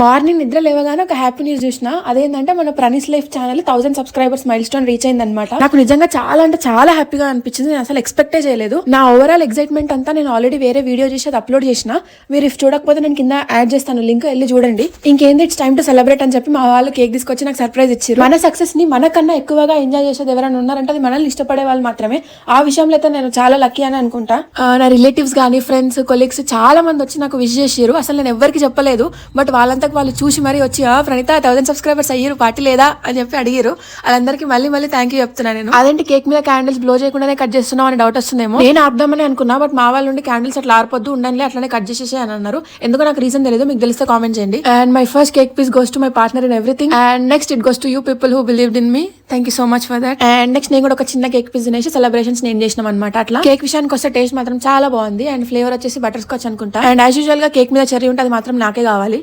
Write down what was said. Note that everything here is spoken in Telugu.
మార్నింగ్ నిద్ర లేవగానే ఒక హ్యాపీ న్యూస్ చూసిన. అదేంటంటే మన Pranees Life channel 1000 subscribers milestone reach అయింది అనమాట. నాకు నిజంగా చాలా అంటే చాలా హ్యాపీగా అనిపించింది. నేను అసలు ఎక్స్పెక్టే చేయలేదు. నా ఓవరాల్ ఎక్సైట్మెంట్ అంతా నేను ఆల్రెడీ వేరే వీడియో చేసి అది అప్లోడ్ చేసిన. మీరు ఇఫ్ చూడకపోతే నేను కింద యాడ్ చేస్తాను లింక్, వెళ్ళి చూడండి. ఇంకేంది ఇట్స్ టైమ్ టు సెలబ్రేట్ అని చెప్పి మా వాళ్ళు కేక్ తీసుకొచ్చి నాకు సర్ప్రైజ్ ఇచ్చారు. మన సక్సెస్ ని మనకన్నా ఎక్కువగా ఎంజాయ్ చేసేది ఎవరైనా ఉన్నారంటే అది మనల్ని ఇష్టపడే వాళ్ళు మాత్రమే. ఆ విషయంలో అయితే నేను చాలా లక్కీ అని అనుకుంటా. నా రిలేటివ్స్ కానీ ఫ్రెండ్స్ కొలీగ్స్ చాలా మంది వచ్చి నాకు విష్ చేసారు. అసలు నేను ఎవరికి చెప్పలేదు, బట్ వాళ్ళంతా వాళ్ళు చూసి మరీ వచ్చి ప్రణీత 1000 సబ్స్క్రైబర్స్ అయ్యారు, పార్టీ లేదా అని చెప్పి అడిగారు. వాళ్ళందరికీ మళ్ళీ థ్యాంక్ యూ చెప్తున్నాను. నేను అదేంటి కేక్ మీద క్యాండిల్స్ బ్లో చేయకుండానే కట్ చేస్తున్నావు అని డౌట్ వస్తుందేమో. నేను అర్థమని అనుకున్నా, బట్ మా వాళ్ళ నుండి క్యాండిల్స్ అట్లా ఆరిపోద్దు ఉండాలి, అట్లానే కట్ చేసేసి అని అన్నారు. ఎందుకో నాకు రీజన్ తెలియదు, మీకు తెలిస్తే కామెంట్ చేయండి. And my first cake piece goes to my partner in everything. And next it goes to you people who believed in me. Thank you so much for that. And next నేను కూడా ఒక చిన్న కేక్ పీస్ తినేసి సెలబ్రేషన్స్ నేను చేసినాం అనమాట. అట్లా కేక్ విషయానికి వస్తే టేస్ట్ మాత్రం చాలా బాగుంది. అండ్ ఫ్లేవర్ వచ్చేసి బటర్ స్కాచ్ అనుకుంటా. అండ్ యాజ్ యూజువల్ గా కేక్ మీద చెర్రీ ఉంటే అది మాత్రం నాకే కావాలి.